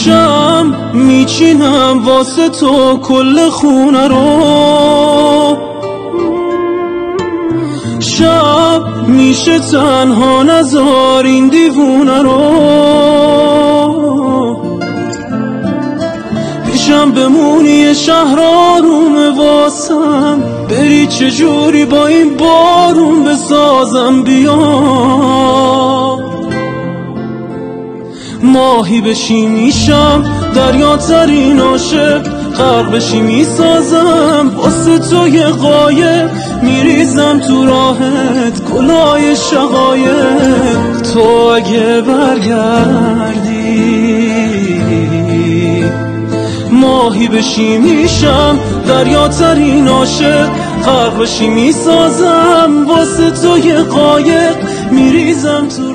میشم میچینم واسه تو کل خونه رو، شب میشه تنها نذار این دیوونه رو، پیشم بمونی شهر آرومه واسم، بری چجوری با این بارون بسازم، بیا ماهی بشی میشم دریا ترین عاشق، غرق بشی میسازم واسه تو یه قایق، میریزم تو راهت گلای شقایق، تو اگه برگردی ماهی بشی میشم دریا ترین عاشق، غرق بشی میسازم واسه تو یه قایق، میریزم تو